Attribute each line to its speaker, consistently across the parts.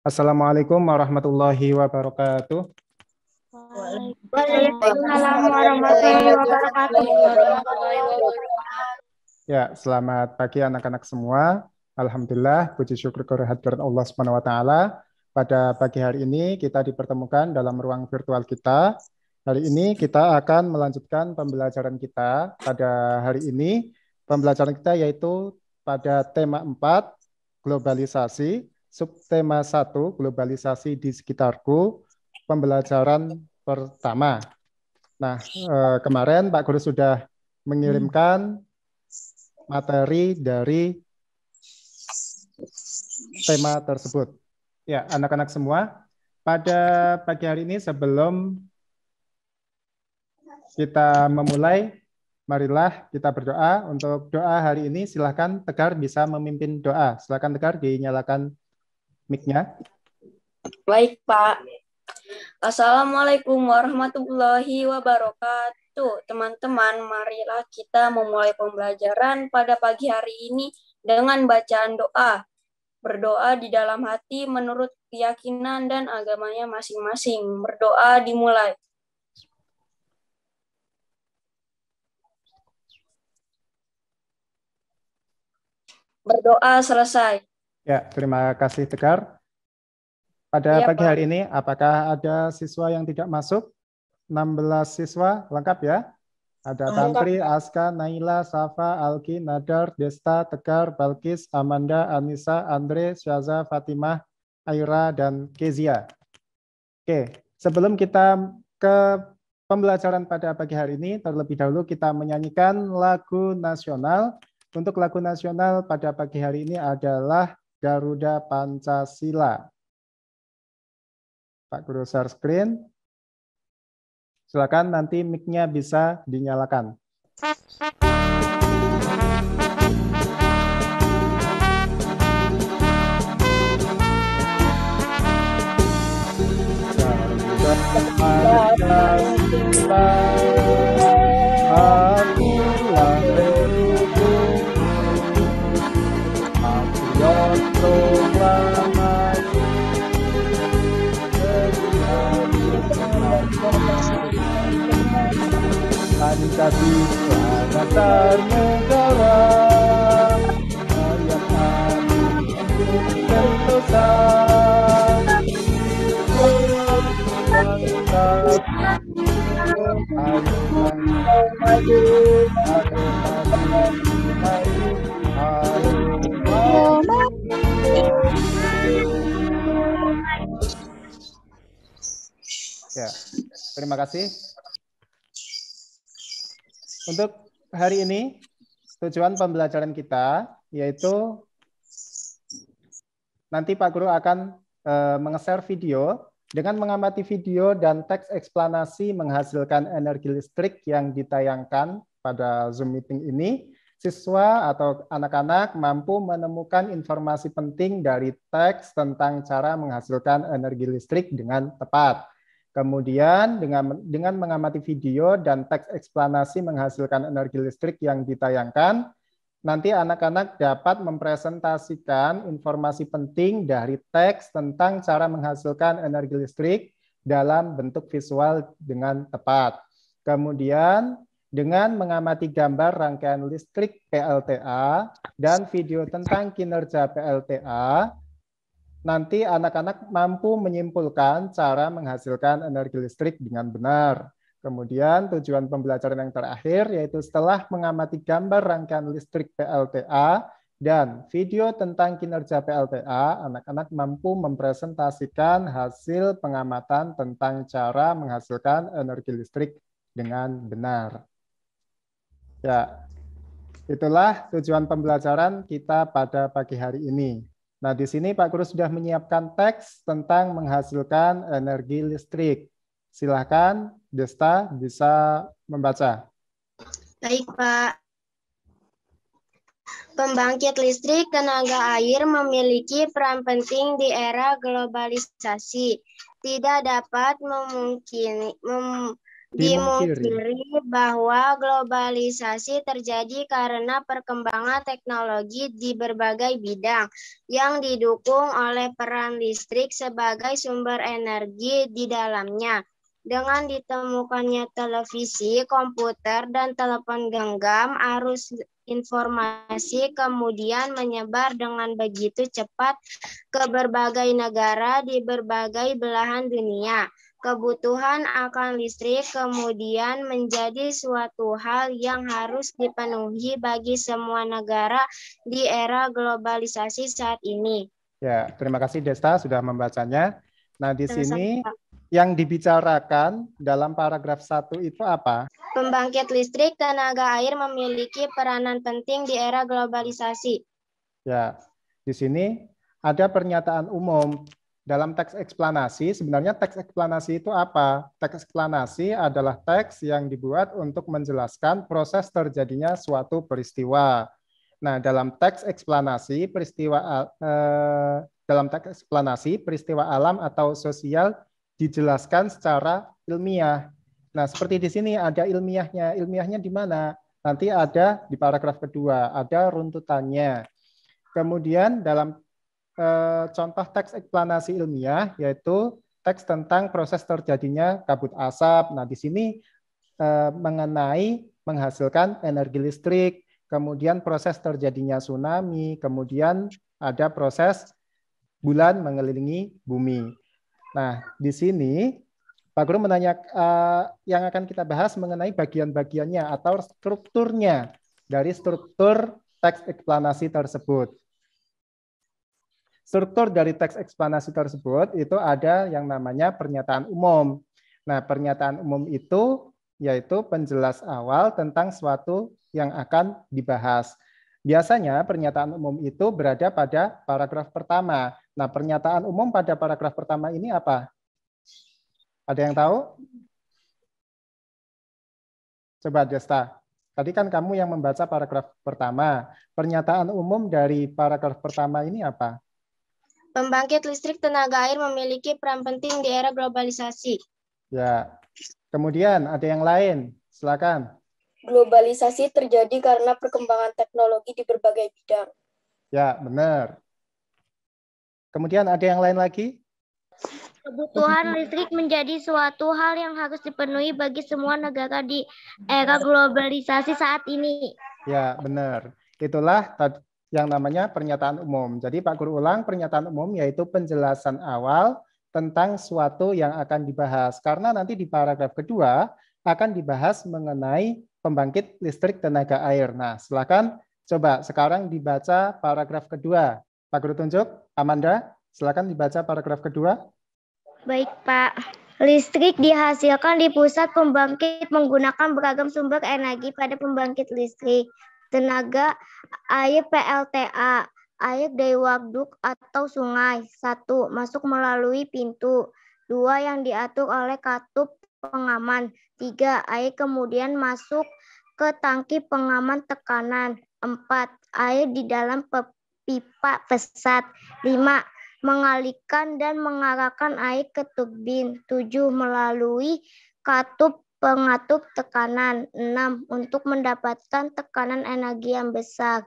Speaker 1: Assalamualaikum warahmatullahi wabarakatuh.
Speaker 2: Waalaikumsalam warahmatullahi wabarakatuh.
Speaker 1: Ya, selamat pagi anak-anak semua. Alhamdulillah, puji syukur kehadirat Allah Subhanahu wa taala. Pada pagi hari ini kita dipertemukan dalam ruang virtual kita. Hari ini kita akan melanjutkan pembelajaran kita. Pada hari ini pembelajaran kita yaitu pada tema 4, globalisasi, subtema 1, globalisasi di sekitarku, pembelajaran pertama. Nah, kemarin Pak Guru sudah mengirimkan materi dari tema tersebut. Ya, anak-anak semua, pada pagi hari ini sebelum kita memulai, marilah kita berdoa. Untuk doa hari ini silakan Tegar bisa memimpin doa. Silakan Tegar dinyalakan mic-nya.
Speaker 2: Baik, Pak. Assalamualaikum warahmatullahi wabarakatuh. Teman-teman, marilah kita memulai pembelajaran pada pagi hari ini dengan bacaan doa. Berdoa di dalam hati menurut keyakinan dan agamanya masing-masing. Berdoa dimulai. Berdoa selesai.
Speaker 1: Ya, terima kasih Tegar. Pada pagi hari ini, apakah ada siswa yang tidak masuk? 16 siswa, lengkap ya? Ada Tantri, Aska, Naila, Safa, Alki, Nadar, Desta, Tegar, Balkis, Amanda, Anissa, Andre, Syaza, Fatimah, Aira, dan Kezia. Oke, sebelum kita ke pembelajaran pada pagi hari ini, terlebih dahulu kita menyanyikan lagu nasional. Untuk lagu nasional pada pagi hari ini adalah Garuda Pancasila. Pak Guru share screen. Silakan nanti mic-nya bisa dinyalakan. Akulah Republik Patriot Proklamasi Pancasila dasar negara, ayat adil sentosa, Ya, terima kasih. Untuk hari ini, tujuan pembelajaran kita yaitu nanti Pak Guru akan menge-share video. Dengan mengamati video dan teks eksplanasi menghasilkan energi listrik yang ditayangkan pada Zoom meeting ini, siswa atau anak-anak mampu menemukan informasi penting dari teks tentang cara menghasilkan energi listrik dengan tepat. Kemudian dengan mengamati video dan teks eksplanasi menghasilkan energi listrik yang ditayangkan, nanti anak-anak dapat mempresentasikan informasi penting dari teks tentang cara menghasilkan energi listrik dalam bentuk visual dengan tepat. Kemudian dengan mengamati gambar rangkaian listrik PLTA dan video tentang kinerja PLTA, nanti anak-anak mampu menyimpulkan cara menghasilkan energi listrik dengan benar. Kemudian tujuan pembelajaran yang terakhir yaitu setelah mengamati gambar rangkaian listrik PLTA dan video tentang kinerja PLTA, anak-anak mampu mempresentasikan hasil pengamatan tentang cara menghasilkan energi listrik dengan benar. Ya, itulah tujuan pembelajaran kita pada pagi hari ini. Nah, di sini Pak Guru sudah menyiapkan teks tentang menghasilkan energi listrik. Silakan Desta bisa membaca.
Speaker 3: Baik, Pak. Pembangkit listrik tenaga air memiliki peran penting di era globalisasi. Tidak dapat Dimungkiri bahwa globalisasi terjadi karena perkembangan teknologi di berbagai bidang yang didukung oleh peran listrik sebagai sumber energi di dalamnya. Dengan ditemukannya televisi, komputer, dan telepon genggam, arus informasi kemudian menyebar dengan begitu cepat ke berbagai negara di berbagai belahan dunia. Kebutuhan akan listrik kemudian menjadi suatu hal yang harus dipenuhi bagi semua negara di era globalisasi saat ini.
Speaker 1: Ya, terima kasih Desta sudah membacanya. Nah, di sini yang dibicarakan dalam paragraf 1 itu apa?
Speaker 3: Pembangkit listrik tenaga air memiliki peranan penting di era globalisasi.
Speaker 1: Ya, di sini ada pernyataan umum. Dalam teks eksplanasi, sebenarnya teks eksplanasi itu apa? Teks eksplanasi adalah teks yang dibuat untuk menjelaskan proses terjadinya suatu peristiwa. Nah, dalam teks eksplanasi peristiwa alam atau sosial dijelaskan secara ilmiah. Nah, seperti di sini ada ilmiahnya. Ilmiahnya di mana? Nanti ada di paragraf kedua, ada runtutannya. Kemudian dalam contoh teks eksplanasi ilmiah yaitu teks tentang proses terjadinya kabut asap. Nah, di sini mengenai menghasilkan energi listrik, kemudian proses terjadinya tsunami, kemudian ada proses bulan mengelilingi bumi. Nah, di sini Pak Guru menanya yang akan kita bahas mengenai bagian-bagiannya atau strukturnya dari struktur teks eksplanasi tersebut. Struktur dari teks eksplanasi tersebut itu ada yang namanya pernyataan umum. Nah, pernyataan umum itu yaitu penjelas awal tentang suatu yang akan dibahas. Biasanya pernyataan umum itu berada pada paragraf pertama. Nah, pernyataan umum pada paragraf pertama ini apa? Ada yang tahu? Coba Desta. Tadi kan kamu yang membaca paragraf pertama. Pernyataan umum dari paragraf pertama ini apa?
Speaker 3: Pembangkit listrik tenaga air memiliki peran penting di era globalisasi.
Speaker 1: Ya. Kemudian ada yang lain. Silakan.
Speaker 2: Globalisasi terjadi karena perkembangan teknologi di berbagai bidang.
Speaker 1: Ya, benar. Kemudian ada yang lain lagi?
Speaker 4: Kebutuhan listrik menjadi suatu hal yang harus dipenuhi bagi semua negara di era globalisasi saat ini.
Speaker 1: Ya, benar. Itulah yang namanya pernyataan umum. Jadi Pak Guru ulang, pernyataan umum yaitu penjelasan awal tentang suatu yang akan dibahas. Karena nanti di paragraf kedua akan dibahas mengenai pembangkit listrik tenaga air. Nah, silakan coba sekarang dibaca paragraf kedua. Pak Guru tunjuk, Amanda, silakan dibaca paragraf kedua.
Speaker 4: Baik, Pak. Listrik dihasilkan di pusat pembangkit menggunakan beragam sumber energi pada pembangkit listrik. Tenaga air PLTA, air dari waduk atau sungai. 1. Masuk melalui pintu. 2. Yang diatur oleh katup pengaman. 3. Air kemudian masuk ke tangki pengaman tekanan. 4. Air di dalam pipa pesat. 5. Mengalihkan dan mengarahkan air ke turbin. 7. Melalui katup pengatur tekanan. 6. Untuk mendapatkan tekanan energi yang besar.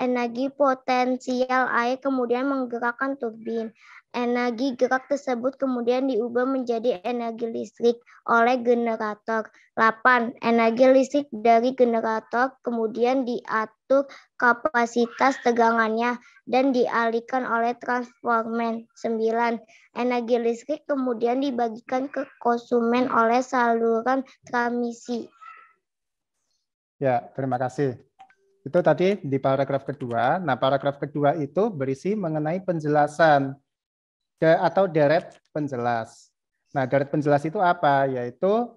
Speaker 4: Energi potensial air kemudian menggerakkan turbin. Energi gerak tersebut kemudian diubah menjadi energi listrik oleh generator. 8. Energi listrik dari generator kemudian diatur kapasitas tegangannya dan dialihkan oleh transformer. 9. Energi listrik kemudian dibagikan ke konsumen oleh saluran transmisi.
Speaker 1: Ya, terima kasih. Itu tadi di paragraf kedua. Nah, paragraf kedua itu berisi mengenai penjelasan atau deret penjelas. Nah, deret penjelas itu apa? Yaitu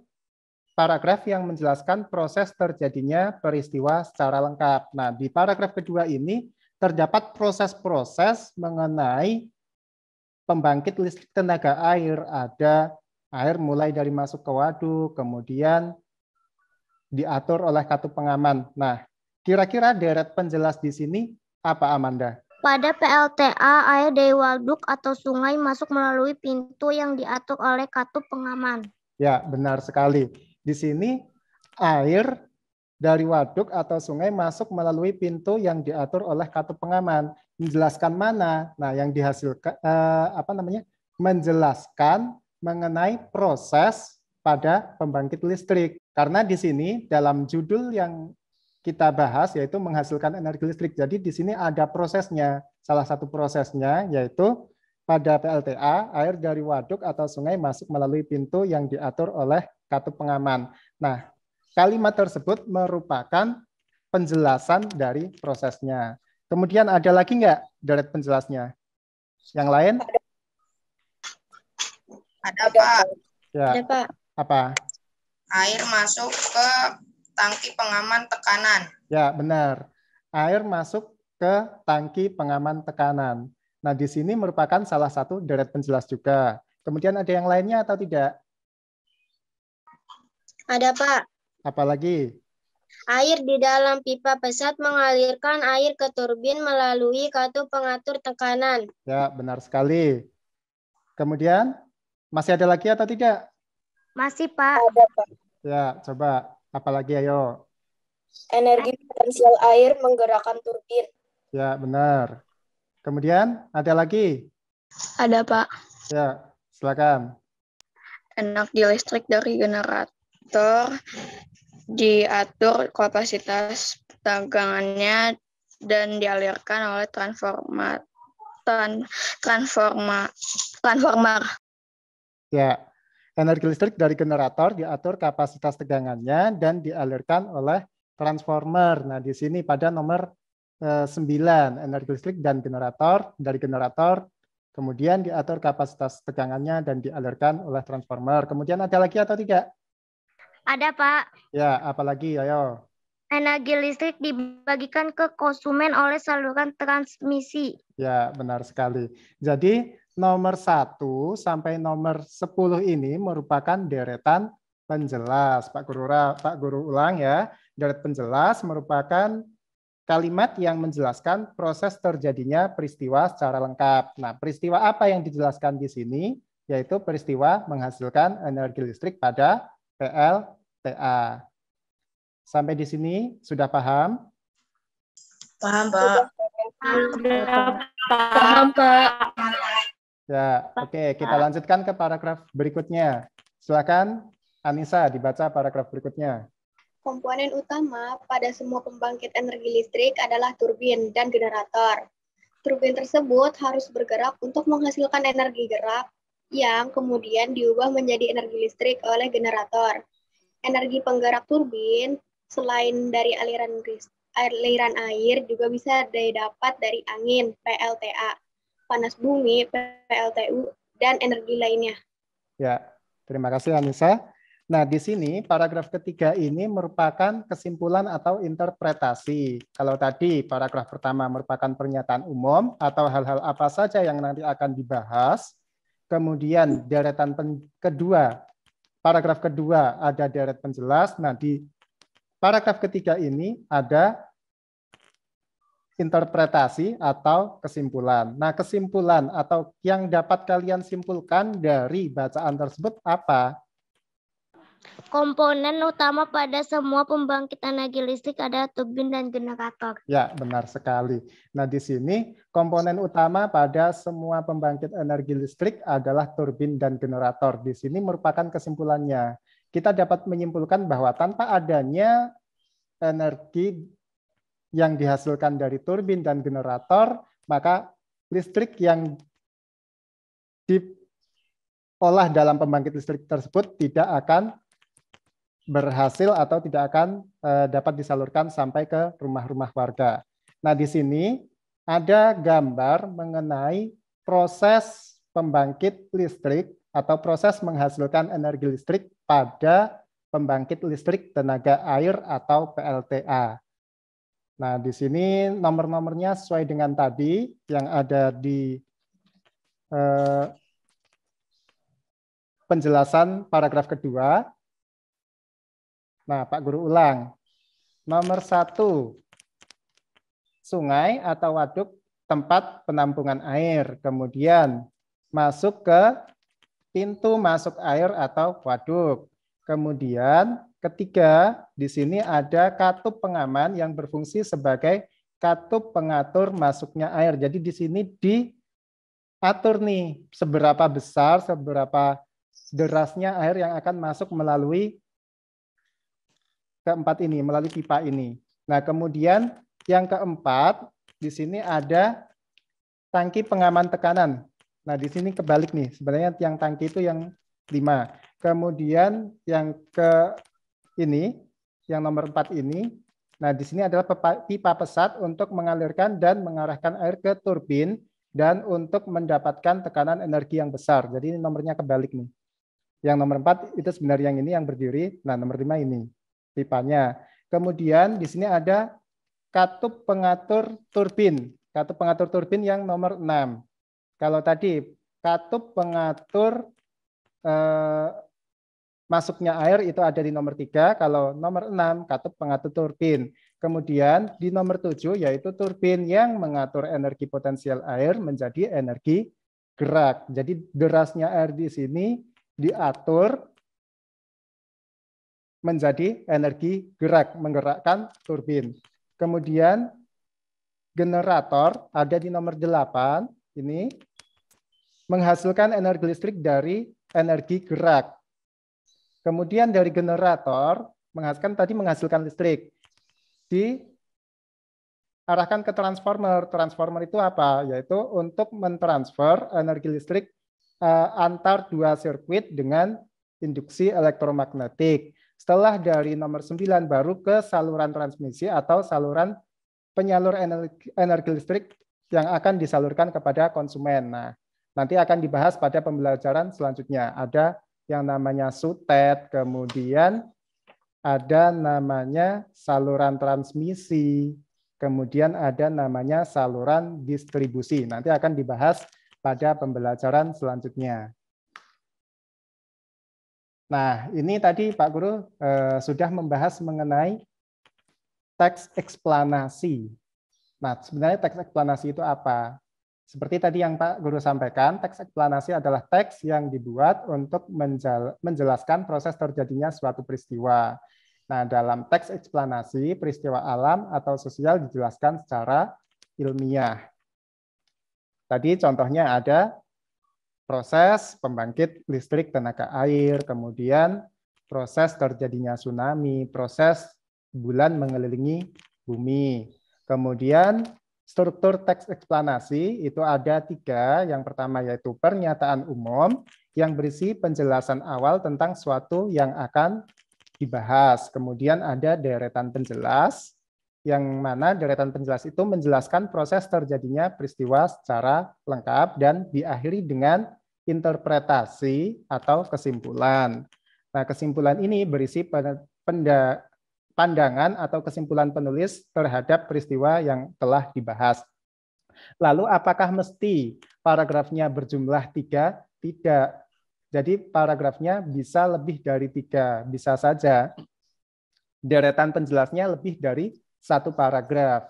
Speaker 1: paragraf yang menjelaskan proses terjadinya peristiwa secara lengkap. Nah, di paragraf kedua ini terdapat proses-proses mengenai pembangkit listrik tenaga air. Ada air mulai dari masuk ke waduk, kemudian diatur oleh katup pengaman. Nah, kira-kira deret penjelas di sini apa, Amanda?
Speaker 4: Pada PLTA, air dari waduk atau sungai masuk melalui pintu yang diatur oleh katup pengaman.
Speaker 1: Ya, benar sekali. Di sini air dari waduk atau sungai masuk melalui pintu yang diatur oleh katup pengaman. Menjelaskan mana? Nah, yang dihasilkan menjelaskan mengenai proses pada pembangkit listrik. Karena di sini dalam judul yang kita bahas yaitu menghasilkan energi listrik. Jadi di sini ada prosesnya. Salah satu prosesnya yaitu pada PLTA, air dari waduk atau sungai masuk melalui pintu yang diatur oleh katup pengaman. Nah, kalimat tersebut merupakan penjelasan dari prosesnya. Kemudian ada lagi nggak deret penjelasnya? Yang lain?
Speaker 5: Ada, Pak.
Speaker 1: Ya.
Speaker 2: Ada, Pak.
Speaker 1: Apa?
Speaker 5: Air masuk ke tangki pengaman tekanan.
Speaker 1: Ya, benar. Air masuk ke tangki pengaman tekanan. Nah, di sini merupakan salah satu deret penjelas juga. Kemudian ada yang lainnya atau tidak?
Speaker 3: Ada, Pak.
Speaker 1: Apalagi?
Speaker 3: Air di dalam pipa pesat mengalirkan air ke turbin melalui katup pengatur tekanan.
Speaker 1: Ya, benar sekali. Kemudian, masih ada lagi atau tidak?
Speaker 4: Masih, Pak.
Speaker 2: Ada, Pak.
Speaker 1: Ya, coba. Apalagi, ayo.
Speaker 2: Energi potensial air menggerakkan turbin.
Speaker 1: Ya, benar. Kemudian, ada lagi?
Speaker 6: Ada, Pak.
Speaker 1: Ya, silakan.
Speaker 6: Energi listrik dari generator diatur kapasitas tegangannya dan dialirkan oleh transformer.
Speaker 1: Ya, energi listrik dari generator diatur kapasitas tegangannya dan dialirkan oleh transformer. Nah, di sini pada nomor 9, energi listrik dan generator dari generator, kemudian diatur kapasitas tegangannya dan dialirkan oleh transformer. Kemudian ada lagi atau tidak?
Speaker 4: Ada, Pak.
Speaker 1: Ya, apalagi? Ayo.
Speaker 4: Energi listrik dibagikan ke konsumen oleh saluran transmisi.
Speaker 1: Ya, benar sekali. Jadi, nomor 1 sampai nomor 10 ini merupakan deretan penjelas. Pak Guru ulang ya. Deret penjelas merupakan kalimat yang menjelaskan proses terjadinya peristiwa secara lengkap. Nah, peristiwa apa yang dijelaskan di sini? Yaitu peristiwa menghasilkan energi listrik pada PLTA. Sampai di sini sudah paham?
Speaker 5: Paham, Pak.
Speaker 6: Paham, Pak.
Speaker 1: Ya, oke. Kita lanjutkan ke paragraf berikutnya. Silakan, Anissa, dibaca paragraf berikutnya.
Speaker 7: Komponen utama pada semua pembangkit energi listrik adalah turbin dan generator. Turbin tersebut harus bergerak untuk menghasilkan energi gerak yang kemudian diubah menjadi energi listrik oleh generator. Energi penggerak turbin selain dari aliran air juga bisa didapat dari angin PLTA, panas bumi PLTU, dan energi lainnya.
Speaker 1: Ya, terima kasih Anissa. Nah, di sini paragraf ketiga ini merupakan kesimpulan atau interpretasi. Kalau tadi paragraf pertama merupakan pernyataan umum atau hal-hal apa saja yang nanti akan dibahas. Kemudian deretan kedua, paragraf kedua ada deret penjelas. Nah, di paragraf ketiga ini ada interpretasi atau kesimpulan. Nah, kesimpulan atau yang dapat kalian simpulkan dari bacaan tersebut apa?
Speaker 4: Komponen utama pada semua pembangkit energi listrik adalah turbin dan generator.
Speaker 1: Ya, benar sekali. Nah, di sini komponen utama pada semua pembangkit energi listrik adalah turbin dan generator. Di sini merupakan kesimpulannya. Kita dapat menyimpulkan bahwa tanpa adanya energi yang dihasilkan dari turbin dan generator, maka listrik yang diolah dalam pembangkit listrik tersebut tidak akan berhasil atau tidak akan dapat disalurkan sampai ke rumah-rumah warga. Nah, di sini ada gambar mengenai proses pembangkit listrik atau proses menghasilkan energi listrik pada pembangkit listrik tenaga air atau PLTA. Nah, di sini nomor-nomornya sesuai dengan tadi yang ada di penjelasan paragraf kedua. Nah, Pak Guru ulang. Nomor 1, sungai atau waduk tempat penampungan air. Kemudian masuk ke pintu masuk air atau waduk. Kemudian ketiga, di sini ada katup pengaman yang berfungsi sebagai katup pengatur masuknya air. Jadi di sini diatur nih seberapa besar, seberapa derasnya air yang akan masuk melalui keempat ini, melalui pipa ini. Nah, kemudian yang keempat, di sini ada tangki pengaman tekanan. Nah, di sini kebalik nih. Sebenarnya yang tangki itu yang 5. Kemudian yang ini, yang nomor 4 ini. Nah, di sini adalah pipa pesat untuk mengalirkan dan mengarahkan air ke turbin dan untuk mendapatkan tekanan energi yang besar. Jadi ini nomornya kebalik nih. Yang nomor 4 itu sebenarnya yang ini yang berdiri. Nah, nomor 5 ini pipanya. Kemudian di sini ada katup pengatur turbin. Katup pengatur turbin yang nomor 6. Kalau tadi katup pengatur masuknya air itu ada di nomor 3. Kalau nomor 6 katup pengatur turbin. Kemudian di nomor 7 yaitu turbin yang mengatur energi potensial air menjadi energi gerak. Jadi derasnya air di sini diatur menjadi energi gerak, menggerakkan turbin. Kemudian generator ada di nomor 8, ini menghasilkan energi listrik dari energi gerak. Kemudian dari generator menghasilkan listrik. Diarahkan ke transformer. Transformer itu apa? Yaitu untuk mentransfer energi listrik antar dua sirkuit dengan induksi elektromagnetik. Setelah dari nomor 9 baru ke saluran transmisi atau saluran penyalur energi listrik yang akan disalurkan kepada konsumen. Nah, nanti akan dibahas pada pembelajaran selanjutnya. Ada yang namanya sutet, kemudian ada namanya saluran transmisi, kemudian ada namanya saluran distribusi. Nanti akan dibahas pada pembelajaran selanjutnya. Nah, ini tadi Pak Guru sudah membahas mengenai teks eksplanasi. Nah, sebenarnya teks eksplanasi itu apa? Seperti tadi yang Pak Guru sampaikan, teks eksplanasi adalah teks yang dibuat untuk menjelaskan proses terjadinya suatu peristiwa. Nah, dalam teks eksplanasi, peristiwa alam atau sosial dijelaskan secara ilmiah. Tadi contohnya ada proses pembangkit listrik tenaga air, kemudian proses terjadinya tsunami, proses bulan mengelilingi bumi. Kemudian struktur teks eksplanasi itu ada 3. Yang pertama yaitu pernyataan umum yang berisi penjelasan awal tentang suatu yang akan dibahas. Kemudian ada deretan penjelas, yang mana deretan penjelas itu menjelaskan proses terjadinya peristiwa secara lengkap dan diakhiri dengan interpretasi atau kesimpulan. Nah, kesimpulan ini berisi pandangan atau kesimpulan penulis terhadap peristiwa yang telah dibahas. Lalu apakah mesti paragrafnya berjumlah 3? Tidak. Jadi paragrafnya bisa lebih dari 3, bisa saja deretan penjelasnya lebih dari 1 paragraf.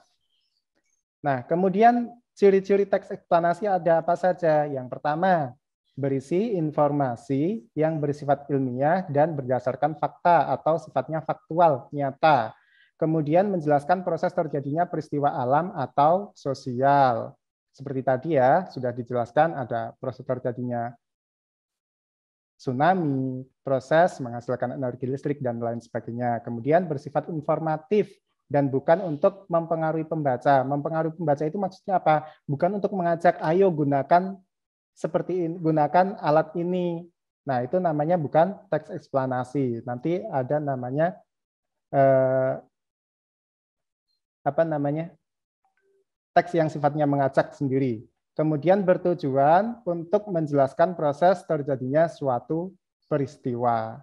Speaker 1: Nah, kemudian ciri-ciri teks eksplanasi ada apa saja? Yang pertama, berisi informasi yang bersifat ilmiah dan berdasarkan fakta atau sifatnya faktual, nyata. Kemudian menjelaskan proses terjadinya peristiwa alam atau sosial. Seperti tadi ya, sudah dijelaskan ada proses terjadinya tsunami, proses menghasilkan energi listrik, dan lain sebagainya. Kemudian bersifat informatif dan bukan untuk mempengaruhi pembaca. Mempengaruhi pembaca itu maksudnya apa? Bukan untuk mengajak, ayo gunakan seperti ini, gunakan alat ini. Nah, itu namanya bukan teks eksplanasi. Nanti ada namanya teks yang sifatnya mengajak sendiri. Kemudian bertujuan untuk menjelaskan proses terjadinya suatu peristiwa.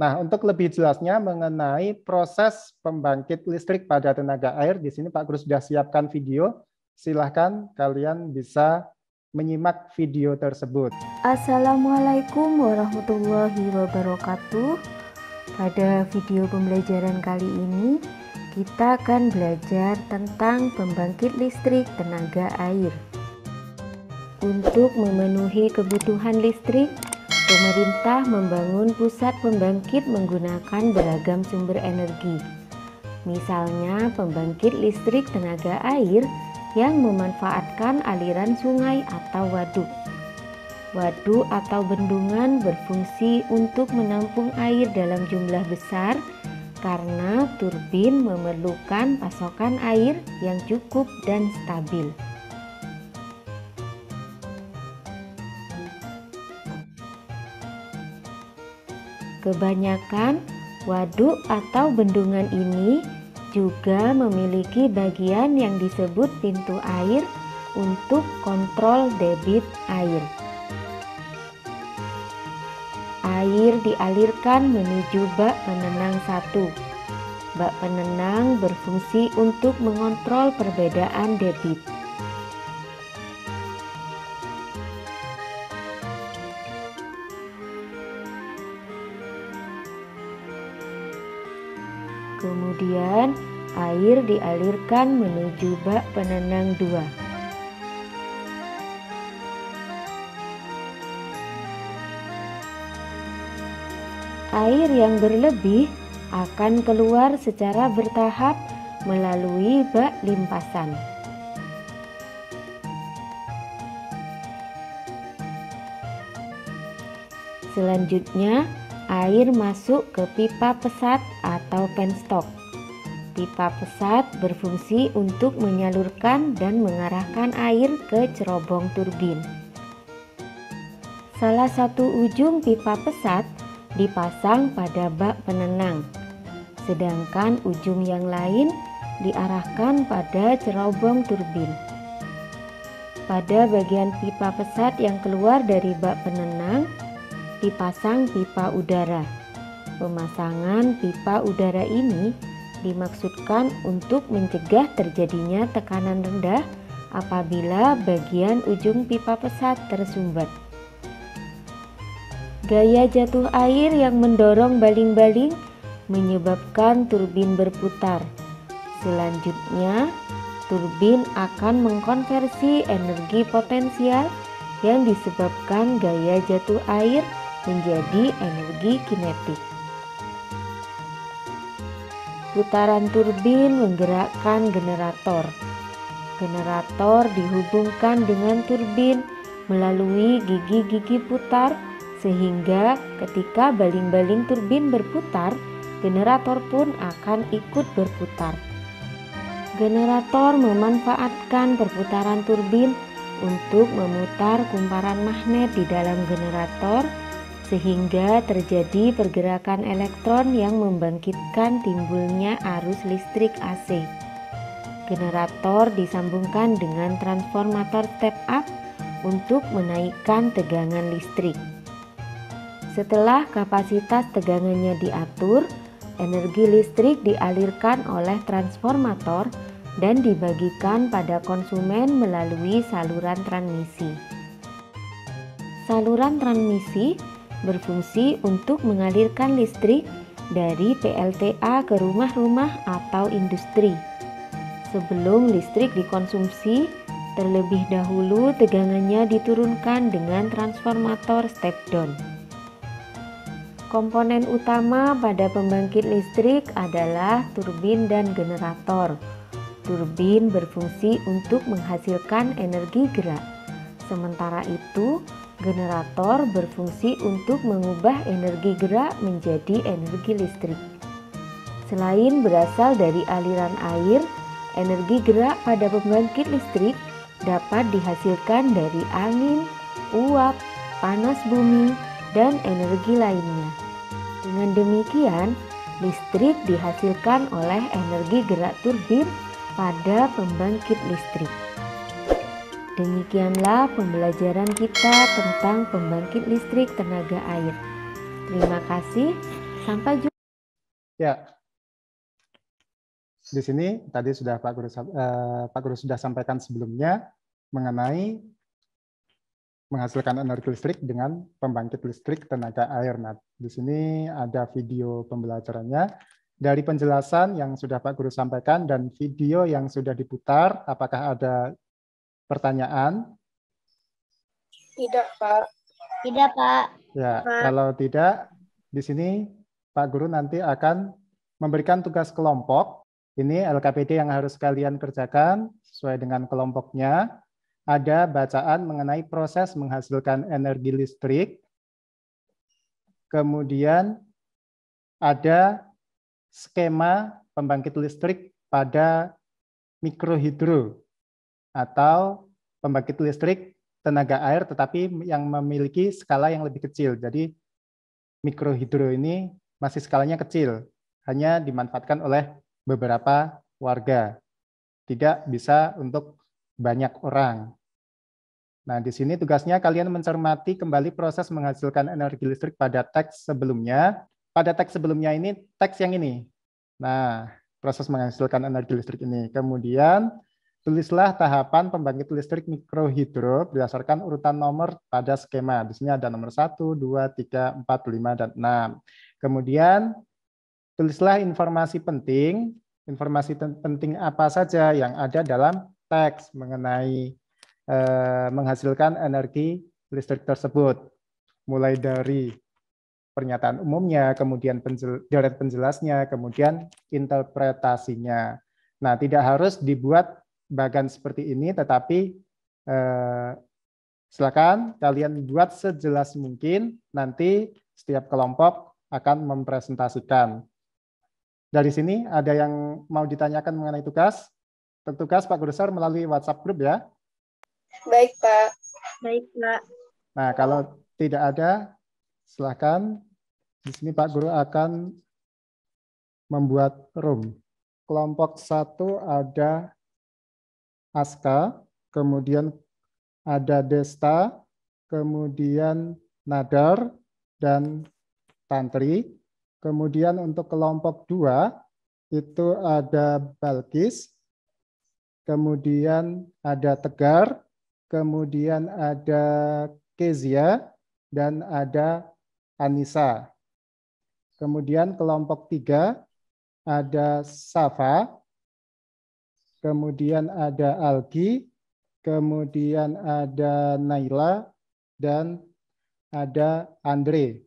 Speaker 1: Nah, untuk lebih jelasnya mengenai proses pembangkit listrik pada tenaga air, di sini Pak Guru sudah siapkan video. Silahkan kalian bisa menyimak video tersebut.
Speaker 8: Assalamualaikum warahmatullahi wabarakatuh. Pada video pembelajaran kali ini, kita akan belajar tentang pembangkit listrik tenaga air. Untuk memenuhi kebutuhan listrik, pemerintah membangun pusat pembangkit menggunakan beragam sumber energi. Misalnya pembangkit listrik tenaga air yang memanfaatkan aliran sungai atau waduk. Waduk atau bendungan berfungsi untuk menampung air dalam jumlah besar karena turbin memerlukan pasokan air yang cukup dan stabil. Kebanyakan waduk atau bendungan ini juga memiliki bagian yang disebut pintu air untuk kontrol debit air. Air dialirkan menuju bak penenang 1. Bak penenang berfungsi untuk mengontrol perbedaan debit. Kemudian air dialirkan menuju bak penenang 2. Air yang berlebih akan keluar secara bertahap melalui bak limpasan. Selanjutnya, air masuk ke pipa pesat atau penstock. Pipa pesat berfungsi untuk menyalurkan dan mengarahkan air ke cerobong turbin. Salah satu ujung pipa pesat dipasang pada bak penenang, sedangkan ujung yang lain diarahkan pada cerobong turbin. Pada bagian pipa pesat yang keluar dari bak penenang, dipasang pipa udara. Pemasangan pipa udara ini dimaksudkan untuk mencegah terjadinya tekanan rendah apabila bagian ujung pipa pesat tersumbat. Gaya jatuh air yang mendorong baling-baling menyebabkan turbin berputar. Selanjutnya, turbin akan mengkonversi energi potensial yang disebabkan gaya jatuh air menjadi energi kinetik. Putaran turbin menggerakkan generator. Generator dihubungkan dengan turbin melalui gigi-gigi putar sehingga ketika baling-baling turbin berputar, generator pun akan ikut berputar. Generator memanfaatkan perputaran turbin untuk memutar kumparan magnet di dalam generator sehingga terjadi pergerakan elektron yang membangkitkan timbulnya arus listrik AC. Generator disambungkan dengan transformator step up untuk menaikkan tegangan listrik. Setelah kapasitas tegangannya diatur, energi listrik dialirkan oleh transformator dan dibagikan pada konsumen melalui saluran transmisi. Saluran transmisi berfungsi untuk mengalirkan listrik dari PLTA ke rumah-rumah atau industri. Sebelum listrik dikonsumsi, terlebih dahulu tegangannya diturunkan dengan transformator step down. Komponen utama pada pembangkit listrik adalah turbin dan generator. Turbin berfungsi untuk menghasilkan energi gerak. Sementara itu, generator berfungsi untuk mengubah energi gerak menjadi energi listrik. Selain berasal dari aliran air, energi gerak pada pembangkit listrik dapat dihasilkan dari angin, uap, panas bumi, dan energi lainnya. Dengan demikian, listrik dihasilkan oleh energi gerak turbin pada pembangkit listrik. Demikianlah pembelajaran kita tentang pembangkit listrik tenaga air. Terima kasih, sampai jumpa.
Speaker 1: Ya, di sini tadi sudah Pak Guru sudah sampaikan sebelumnya mengenai menghasilkan energi listrik dengan pembangkit listrik tenaga air. Nah, di sini ada video pembelajarannya. Dari penjelasan yang sudah Pak Guru sampaikan dan video yang sudah diputar, apakah ada pertanyaan?
Speaker 2: Tidak, Pak.
Speaker 4: Tidak, Pak.
Speaker 1: Ya,
Speaker 3: Pak.
Speaker 1: kalau tidak, di sini Pak Guru nanti akan memberikan tugas kelompok. Ini LKPD yang harus kalian kerjakan sesuai dengan kelompoknya. Ada bacaan mengenai proses menghasilkan energi listrik. Kemudian ada skema pembangkit listrik pada mikrohidro atau pembangkit listrik tenaga air tetapi yang memiliki skala yang lebih kecil. Jadi mikrohidro ini masih skalanya kecil, hanya dimanfaatkan oleh beberapa warga. Tidak bisa untuk banyak orang. Nah, di sini tugasnya kalian mencermati kembali proses menghasilkan energi listrik pada teks sebelumnya. Pada teks sebelumnya ini teks yang ini. Nah, proses menghasilkan energi listrik ini. Kemudian tulislah tahapan pembangkit listrik mikrohidro berdasarkan urutan nomor pada skema. Di sini ada nomor 1, 2, 3, 4, 5, dan 6. Kemudian tulislah informasi penting. Informasi penting apa saja yang ada dalam teks mengenai menghasilkan energi listrik tersebut. Mulai dari pernyataan umumnya, kemudian deret penjelasnya, kemudian interpretasinya. Nah, tidak harus dibuat bagan seperti ini, tetapi silakan kalian buat sejelas mungkin, nanti setiap kelompok akan mempresentasikan. Dari sini ada yang mau ditanyakan mengenai tugas? Untuk tugas Pak Guru Besar melalui WhatsApp group ya.
Speaker 2: Baik, Pak.
Speaker 3: Baik, Pak.
Speaker 1: Nah, kalau tidak ada, silakan. Di sini Pak Guru akan membuat room. Kelompok 1 ada Aska, kemudian ada Desta, kemudian Nadar, dan Tantri. Kemudian untuk kelompok 2 itu ada Balkis, kemudian ada Tegar, kemudian ada Kezia, dan ada Anissa. Kemudian kelompok 3 ada Safa, kemudian ada Algi, kemudian ada Naila, dan ada Andre.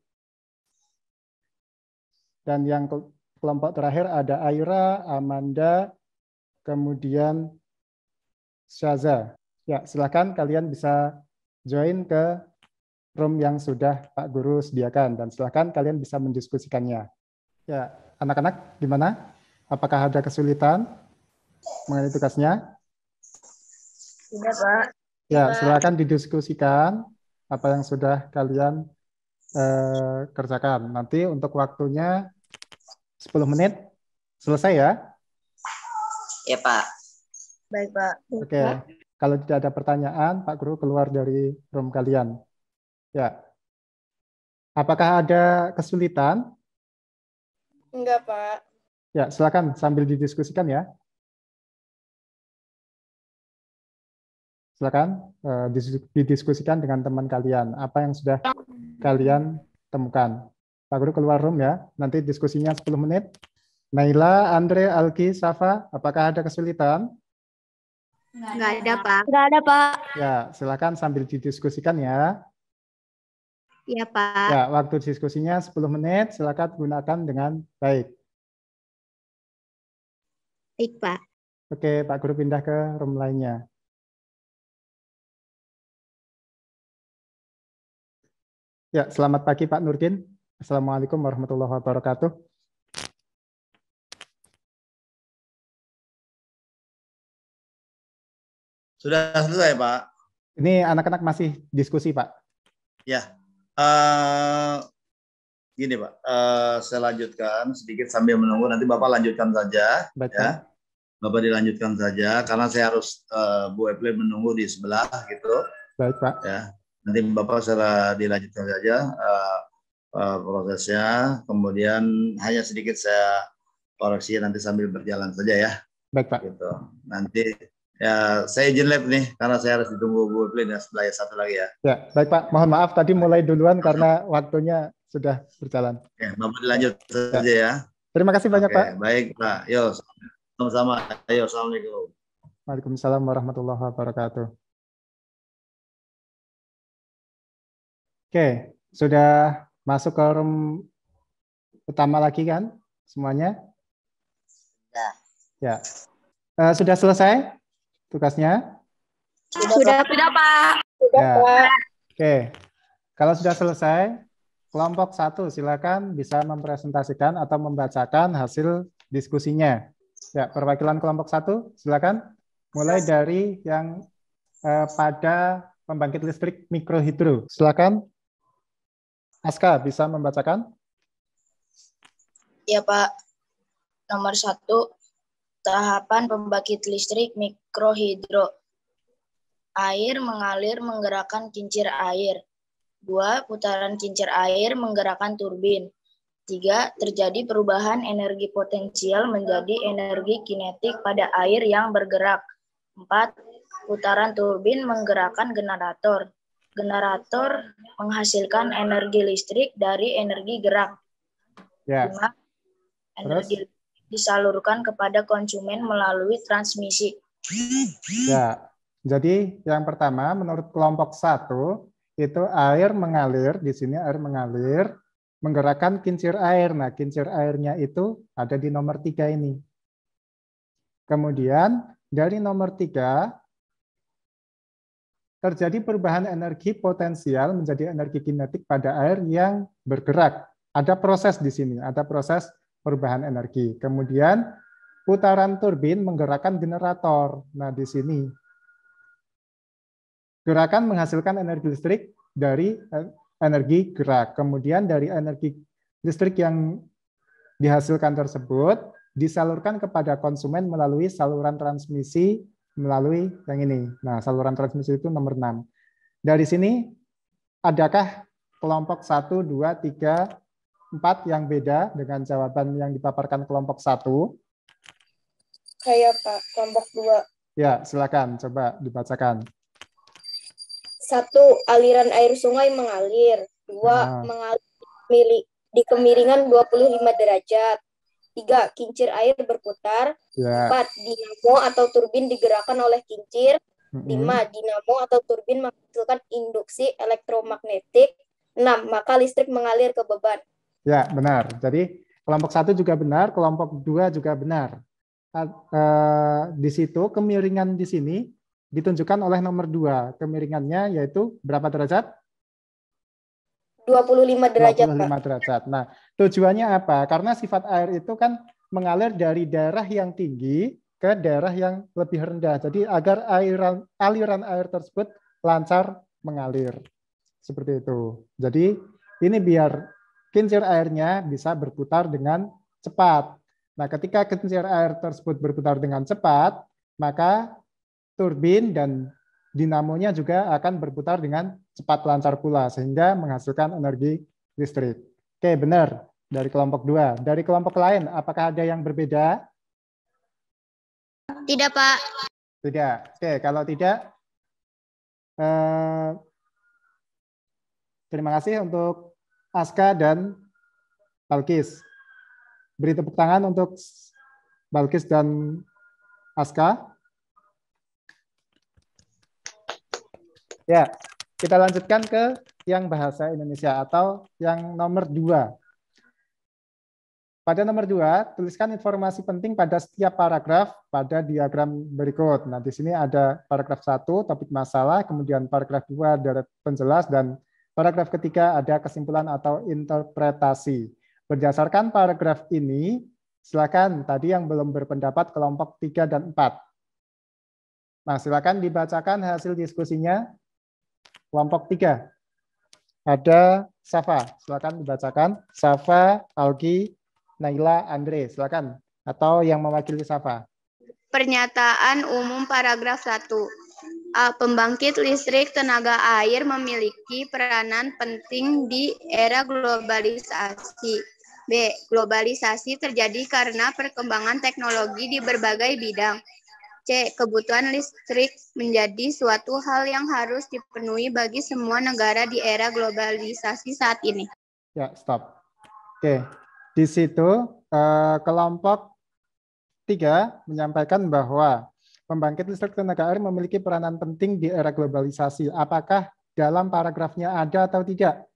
Speaker 1: Dan yang kelompok terakhir ada Aira, Amanda, kemudian Syaza. Ya, silakan kalian bisa join ke room yang sudah Pak Guru sediakan dan silakan kalian bisa mendiskusikannya. Ya, anak-anak gimana? Apakah ada kesulitan mengenai tugasnya?
Speaker 3: Tidak, Pak.
Speaker 1: Ya, silakan didiskusikan apa yang sudah kalian kerjakan. Nanti untuk waktunya 10 menit selesai ya.
Speaker 5: Ya, Pak.
Speaker 3: Baik, Pak.
Speaker 1: Oke, kalau tidak ada pertanyaan, Pak Guru keluar dari room kalian. Ya. Apakah ada kesulitan?
Speaker 2: Enggak, Pak.
Speaker 1: Ya, silakan sambil didiskusikan ya. Silakan didiskusikan dengan teman kalian. Apa yang sudah kalian temukan. Pak Guru keluar room ya. Nanti diskusinya 10 menit. Naila, Andre, Alki, Safa, apakah ada kesulitan?
Speaker 3: Enggak ada, Pak.
Speaker 4: Nggak ada, Pak.
Speaker 1: Ya, silakan sambil didiskusikan ya.
Speaker 3: Iya, Pak.
Speaker 1: Ya, waktu diskusinya 10 menit, silakan gunakan dengan baik.
Speaker 3: Baik, Pak.
Speaker 1: Oke, Pak Guru pindah ke room lainnya. Ya, selamat pagi Pak Nurdin. Assalamualaikum warahmatullahi wabarakatuh.
Speaker 9: Sudah selesai, Pak.
Speaker 1: Ini anak-anak masih diskusi, Pak.
Speaker 9: Ya, gini Pak, saya lanjutkan sedikit sambil menunggu. Nanti Bapak lanjutkan saja.
Speaker 1: Baik,
Speaker 9: ya. Bapak dilanjutkan saja, karena saya harus Bu Evelyn menunggu di sebelah gitu.
Speaker 1: Baik, Pak.
Speaker 9: Ya, nanti Bapak secara dilanjutkan saja prosesnya. Kemudian hanya sedikit saya koreksi nanti sambil berjalan saja ya.
Speaker 1: Baik, Pak.
Speaker 9: Gitu. Nanti ya saya izin live nih karena saya harus ditunggu Bu Evelyn ya, sebelah satu lagi ya.
Speaker 1: Ya, baik Pak. Mohon maaf tadi mulai duluan karena waktunya sudah berjalan.
Speaker 9: Oke, Bapak dilanjut saja ya.
Speaker 1: Terima kasih banyak,
Speaker 9: Oke,
Speaker 1: Pak.
Speaker 9: Baik, Pak. Yo, sama-sama. Ayo, assalamualaikum.
Speaker 1: Waalaikumsalam warahmatullahi wabarakatuh. Oke, Sudah masuk ke room utama lagi kan semuanya? Ya. Sudah selesai tugasnya?
Speaker 6: Sudah, Pak.
Speaker 1: Ya. Oke. Kalau sudah selesai, kelompok 1 silakan bisa mempresentasikan atau membacakan hasil diskusinya. Ya, perwakilan kelompok 1 silakan. Mulai dari yang pada pembangkit listrik mikrohidro. Silakan. Aska bisa membacakan?
Speaker 10: Ya, Pak. Nomor 1, tahapan pembangkit listrik mikrohidro. Air mengalir menggerakkan kincir air. 2, putaran kincir air menggerakkan turbin. 3, terjadi perubahan energi potensial menjadi energi kinetik pada air yang bergerak. 4, putaran turbin menggerakkan generator. Generator menghasilkan energi listrik dari energi gerak.
Speaker 1: Ya.
Speaker 10: 5, energi disalurkan kepada konsumen melalui transmisi.
Speaker 1: Ya, jadi yang pertama menurut kelompok 1 itu air mengalir, di sini air mengalir, menggerakkan kincir air. Nah, kincir airnya itu ada di nomor 3 ini. Kemudian dari nomor 3, terjadi perubahan energi potensial menjadi energi kinetik pada air yang bergerak. Ada proses di sini, ada proses perubahan energi. Kemudian putaran turbin menggerakkan generator. Nah, di sini gerakan menghasilkan energi listrik dari energi gerak. Kemudian dari energi listrik yang dihasilkan tersebut disalurkan kepada konsumen melalui saluran transmisi melalui yang ini. Nah, saluran transmisi itu nomor 6. Dari sini, adakah kelompok 1, 2, 3, 4 yang beda dengan jawaban yang dipaparkan kelompok 1?
Speaker 2: Kayak Pak, kelompok 2.
Speaker 1: Ya, silakan coba dibacakan.
Speaker 2: 1, aliran air sungai mengalir. 2, mengalir di kemiringan 25 derajat. 3, kincir air berputar.
Speaker 1: Ya.
Speaker 2: 4, dinamo atau turbin digerakkan oleh kincir. 5, dinamo atau turbin menghasilkan induksi elektromagnetik. 6, maka listrik mengalir ke beban.
Speaker 1: Ya, benar. Jadi kelompok 1 juga benar, kelompok 2 juga benar. Di situ kemiringan di sini ditunjukkan oleh nomor 2. Kemiringannya yaitu berapa derajat?
Speaker 2: 25 derajat,
Speaker 1: 25
Speaker 2: Pak.
Speaker 1: derajat. Nah, tujuannya apa? Karena sifat air itu kan mengalir dari daerah yang tinggi ke daerah yang lebih rendah. Jadi agar aliran air tersebut lancar mengalir. Seperti itu. Jadi ini biar kincir airnya bisa berputar dengan cepat. Nah, ketika kincir air tersebut berputar dengan cepat, maka turbin dan dinamonya juga akan berputar dengan cepat lancar pula, sehingga menghasilkan energi listrik. Oke, benar. Dari kelompok 2. Dari kelompok lain, apakah ada yang berbeda?
Speaker 3: Tidak, Pak.
Speaker 1: Tidak. Oke, kalau tidak, terima kasih untuk Aska dan Balkis. Beri tepuk tangan untuk Balkis dan Aska. Ya, kita lanjutkan ke yang bahasa Indonesia atau yang nomor 2. Pada nomor 2, tuliskan informasi penting pada setiap paragraf pada diagram berikut. Nah, di sini ada paragraf 1, topik masalah, kemudian paragraf 2, deret penjelas, dan paragraf ketiga ada kesimpulan atau interpretasi. Berdasarkan paragraf ini, silakan tadi yang belum berpendapat kelompok 3 dan 4. Nah, silakan dibacakan hasil diskusinya. Kelompok 3. Ada Safa, silakan dibacakan. Safa, Algi, Naila, Andre, silakan. Atau yang mewakili Safa.
Speaker 6: Pernyataan umum paragraf 1. Pembangkit listrik tenaga air memiliki peranan penting di era globalisasi. B. Globalisasi terjadi karena perkembangan teknologi di berbagai bidang. C. Kebutuhan listrik menjadi suatu hal yang harus dipenuhi bagi semua negara di era globalisasi saat ini.
Speaker 1: Ya, stop. Oke, di situ kelompok 3 menyampaikan bahwa pembangkit listrik tenaga air memiliki peranan penting di era globalisasi. Apakah dalam paragrafnya ada atau tidak?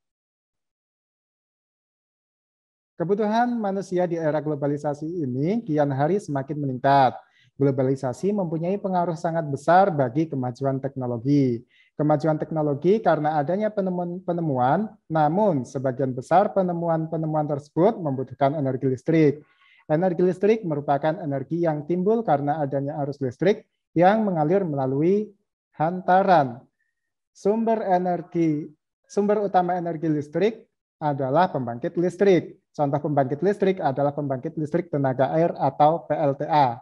Speaker 1: Kebutuhan manusia di era globalisasi ini kian hari semakin meningkat. Globalisasi mempunyai pengaruh sangat besar bagi kemajuan teknologi. Kemajuan teknologi karena adanya penemuan, namun sebagian besar penemuan-penemuan tersebut membutuhkan energi listrik. Energi listrik merupakan energi yang timbul karena adanya arus listrik yang mengalir melalui hantaran. Sumber utama energi listrik adalah pembangkit listrik. Contoh pembangkit listrik adalah pembangkit listrik tenaga air atau PLTA.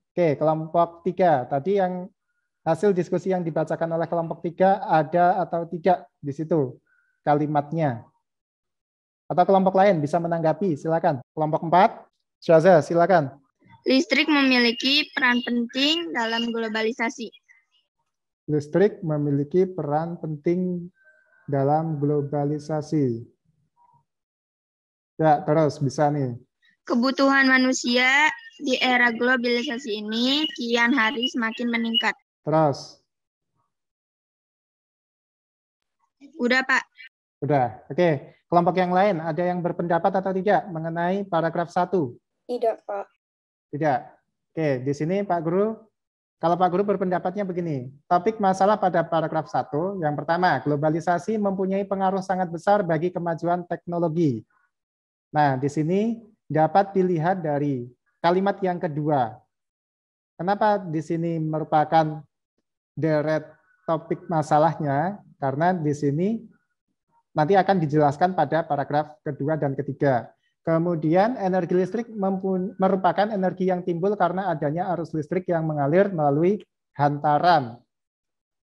Speaker 1: Oke, kelompok 3. Tadi yang hasil diskusi yang dibacakan oleh kelompok 3 ada atau tidak di situ kalimatnya. Atau kelompok lain bisa menanggapi, silakan. Kelompok 4, Syaza, silakan.
Speaker 6: Listrik memiliki peran penting dalam globalisasi.
Speaker 1: Listrik memiliki peran penting dalam globalisasi. Ya, terus bisa nih.
Speaker 6: Kebutuhan manusia di era globalisasi ini kian hari semakin meningkat.
Speaker 1: Terus.
Speaker 6: Udah, Pak.
Speaker 1: Udah. Oke. Kelompok yang lain ada yang berpendapat atau tidak mengenai paragraf 1?
Speaker 2: Tidak, Pak.
Speaker 1: Tidak. Oke, di sini Pak Guru, kalau Pak Guru berpendapatnya begini, topik masalah pada paragraf 1, yang pertama, globalisasi mempunyai pengaruh sangat besar bagi kemajuan teknologi. Nah, di sini dapat dilihat dari kalimat yang kedua. Kenapa di sini merupakan deret topik masalahnya? Karena di sini nanti akan dijelaskan pada paragraf kedua dan ketiga. Kemudian energi listrik merupakan energi yang timbul karena adanya arus listrik yang mengalir melalui hantaran.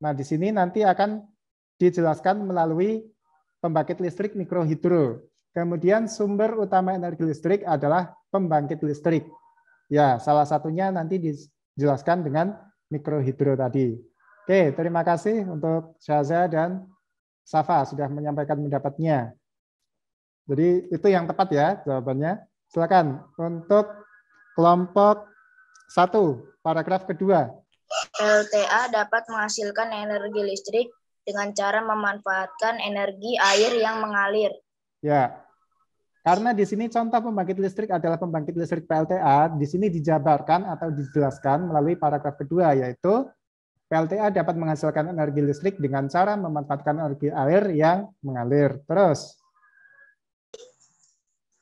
Speaker 1: Nah, di sini nanti akan dijelaskan melalui pembangkit listrik mikrohidro. Kemudian sumber utama energi listrik adalah pembangkit listrik. Ya, salah satunya nanti dijelaskan dengan mikrohidro tadi. Oke, terima kasih untuk Syaza dan Safa sudah menyampaikan pendapatnya. Jadi itu yang tepat ya jawabannya. Silakan untuk kelompok 1, paragraf kedua.
Speaker 10: PLTA dapat menghasilkan energi listrik dengan cara memanfaatkan energi air yang mengalir.
Speaker 1: Ya, karena di sini contoh pembangkit listrik adalah pembangkit listrik PLTA, di sini dijabarkan atau dijelaskan melalui paragraf kedua, yaitu PLTA dapat menghasilkan energi listrik dengan cara memanfaatkan energi air yang mengalir. Terus.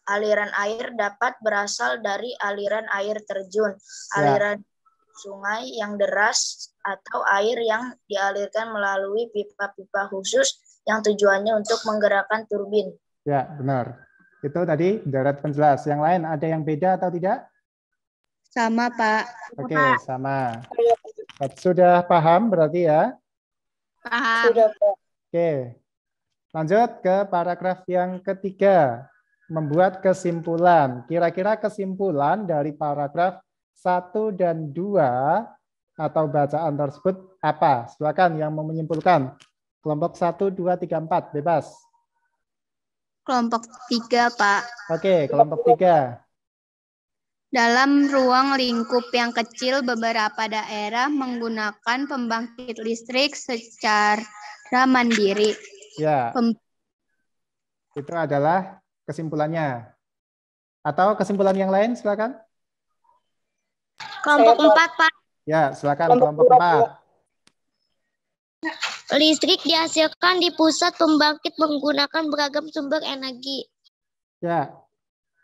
Speaker 10: Aliran air dapat berasal dari aliran air terjun, aliran sungai yang deras, atau air yang dialirkan melalui pipa-pipa khusus yang tujuannya untuk menggerakkan turbin.
Speaker 1: Ya, benar. Itu tadi deret penjelas. Yang lain ada yang beda atau tidak?
Speaker 6: Sama, Pak.
Speaker 1: Oke, sama. Sudah paham berarti ya?
Speaker 6: Paham.
Speaker 2: Sudah, Pak.
Speaker 1: Oke. Lanjut ke paragraf yang ketiga. Membuat kesimpulan. Kira-kira kesimpulan dari paragraf 1 dan 2 atau bacaan tersebut apa? Silakan yang mau menyimpulkan. Kelompok 1, 2, 3, 4. Bebas.
Speaker 6: Kelompok 3, Pak.
Speaker 1: Oke, kelompok 3.
Speaker 6: Dalam ruang lingkup yang kecil, beberapa daerah menggunakan pembangkit listrik secara mandiri.
Speaker 1: Ya, itu adalah kesimpulannya. Atau kesimpulan yang lain, silakan.
Speaker 4: Kelompok 4, Pak.
Speaker 1: Ya, silakan kelompok 4.
Speaker 4: Listrik dihasilkan di pusat pembangkit menggunakan beragam sumber energi.
Speaker 1: Ya,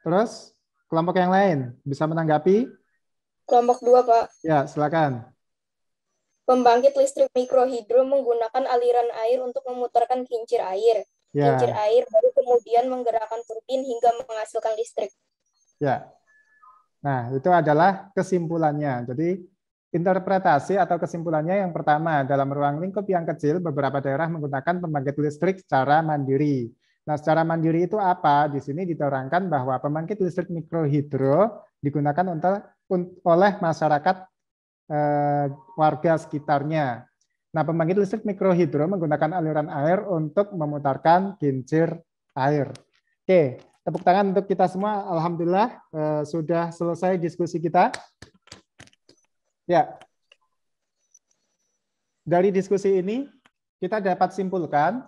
Speaker 1: terus kelompok yang lain bisa menanggapi?
Speaker 2: Kelompok 2, Pak.
Speaker 1: Ya, silakan.
Speaker 2: Pembangkit listrik mikrohidro menggunakan aliran air untuk memutarkan kincir air.
Speaker 1: Ya.
Speaker 2: Kincir air baru kemudian menggerakkan turbin hingga menghasilkan listrik.
Speaker 1: Ya. Nah, itu adalah kesimpulannya. Jadi, interpretasi atau kesimpulannya yang pertama, dalam ruang lingkup yang kecil, beberapa daerah menggunakan pembangkit listrik secara mandiri. Nah, secara mandiri itu apa? Di sini diterangkan bahwa pembangkit listrik mikrohidro digunakan oleh masyarakat warga sekitarnya. Nah, pembangkit listrik mikrohidro menggunakan aliran air untuk memutarkan kincir air. Oke, tepuk tangan untuk kita semua. Alhamdulillah sudah selesai diskusi kita. Ya, dari diskusi ini kita dapat simpulkan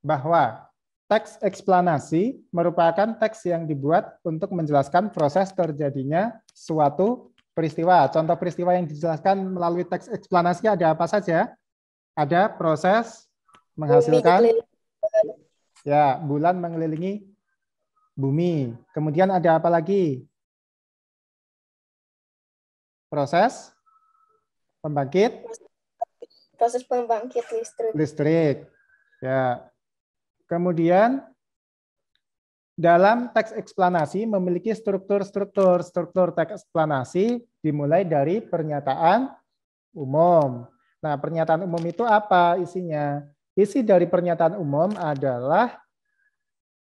Speaker 1: bahwa teks eksplanasi merupakan teks yang dibuat untuk menjelaskan proses terjadinya suatu peristiwa. Contoh peristiwa yang dijelaskan melalui teks eksplanasi ada apa saja? Ada proses menghasilkan ya, bulan mengelilingi bumi. Kemudian ada apa lagi? Proses pembangkit listrik. Ya. Kemudian dalam teks eksplanasi memiliki struktur teks eksplanasi dimulai dari pernyataan umum. Nah, pernyataan umum itu apa isinya? Isi dari pernyataan umum adalah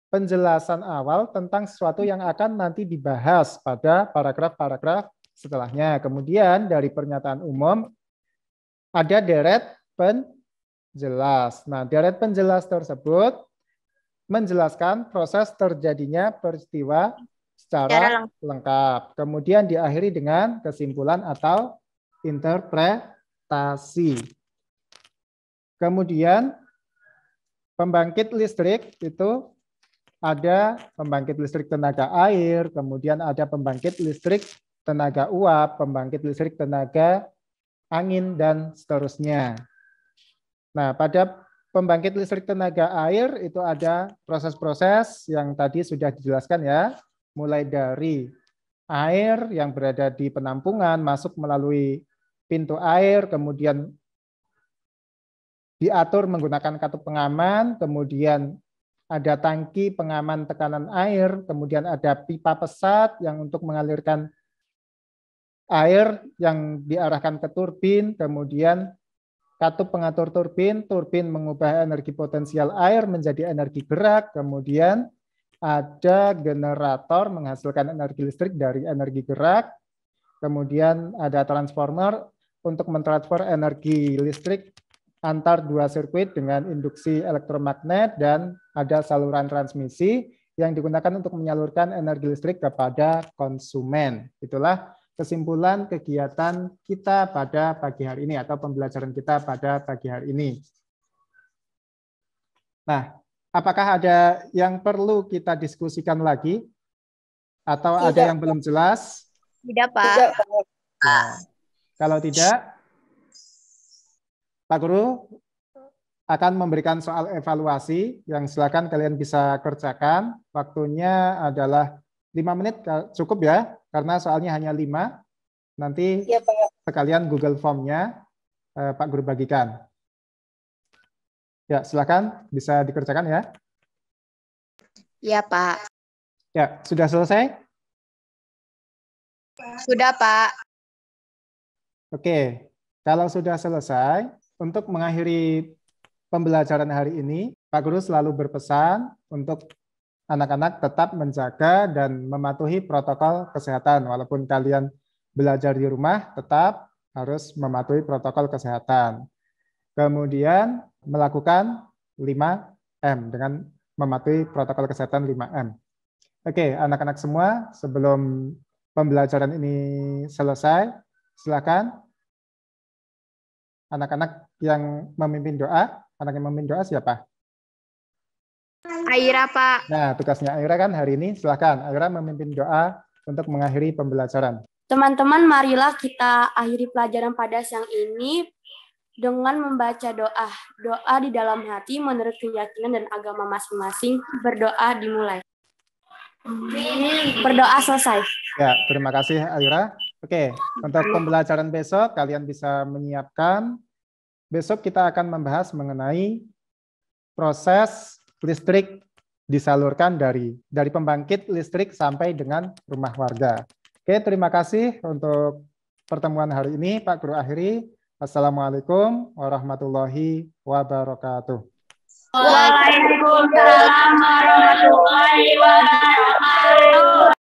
Speaker 1: penjelasan awal tentang sesuatu yang akan nanti dibahas pada paragraf-paragraf setelahnya. Kemudian dari pernyataan umum ada deret penjelas. Nah, deret penjelas tersebut menjelaskan proses terjadinya peristiwa secara lengkap. Kemudian diakhiri dengan kesimpulan atau interpretasi. Kemudian pembangkit listrik itu ada pembangkit listrik tenaga air, kemudian ada pembangkit listrik tenaga uap, pembangkit listrik tenaga angin, dan seterusnya. Nah, pada pembangkit listrik tenaga air itu ada proses-proses yang tadi sudah dijelaskan ya, mulai dari air yang berada di penampungan masuk melalui pintu air, kemudian diatur menggunakan katup pengaman, kemudian ada tangki pengaman tekanan air, kemudian ada pipa pesat yang untuk mengalirkan air yang diarahkan ke turbin, kemudian katup pengatur turbin mengubah energi potensial air menjadi energi gerak, kemudian ada generator menghasilkan energi listrik dari energi gerak, kemudian ada transformer untuk mentransfer energi listrik antar dua sirkuit dengan induksi elektromagnet, dan ada saluran transmisi yang digunakan untuk menyalurkan energi listrik kepada konsumen. Itulah kesimpulan kegiatan kita pada pagi hari ini atau pembelajaran kita pada pagi hari ini. Nah, apakah ada yang perlu kita diskusikan lagi? Atau ada yang belum jelas?
Speaker 6: Tidak, Pak.
Speaker 1: Nah, kalau tidak, Pak Guru akan memberikan soal evaluasi yang silakan kalian bisa kerjakan. Waktunya adalah 5 menit, cukup ya? Karena soalnya hanya 5, nanti ya, Pak. Sekalian Google Form-nya Pak Guru bagikan. Ya, silakan bisa dikerjakan ya.
Speaker 6: Ya, Pak.
Speaker 1: Ya, sudah selesai?
Speaker 6: Sudah, Pak.
Speaker 1: Oke, kalau sudah selesai, untuk mengakhiri pembelajaran hari ini, Pak Guru selalu berpesan untuk anak-anak tetap menjaga dan mematuhi protokol kesehatan. Walaupun kalian belajar di rumah, tetap harus mematuhi protokol kesehatan. Kemudian melakukan 5M dengan mematuhi protokol kesehatan 5M. Oke, anak-anak semua, sebelum pembelajaran ini selesai, silakan anak-anak yang memimpin doa. Anak yang memimpin doa siapa?
Speaker 6: Aira, Pak.
Speaker 1: Nah, tugasnya Aira kan hari ini, silakan Aira memimpin doa untuk mengakhiri pembelajaran.
Speaker 11: Teman-teman, marilah kita akhiri pelajaran pada siang ini dengan membaca doa. Doa di dalam hati menurut keyakinan dan agama masing-masing. Berdoa dimulai. Berdoa selesai.
Speaker 1: Ya, terima kasih Aira. Oke, untuk pembelajaran besok kalian bisa menyiapkan. Besok kita akan membahas mengenai proses listrik disalurkan dari pembangkit listrik sampai dengan rumah warga. Oke, terima kasih untuk pertemuan hari ini. Pak Guru akhiri. Assalamualaikum warahmatullahi wabarakatuh.
Speaker 12: Waalaikumsalam warahmatullahi wabarakatuh.